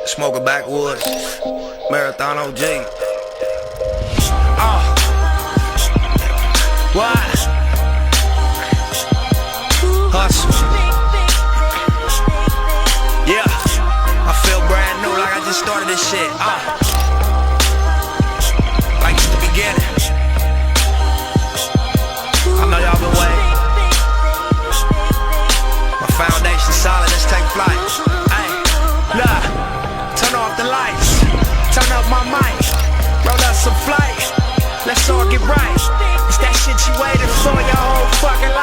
Smoking backwoods, Marathon OG. What? Hustle. Yeah, I feel brand new like I just started this shit. Like it's the beginning. I know y'all been waiting. My foundation solid, let's take flight. Ay, look, turn off the lights, turn up my mic, roll up some flight. Let's all get right. It's that shit you waited for your whole fucking life.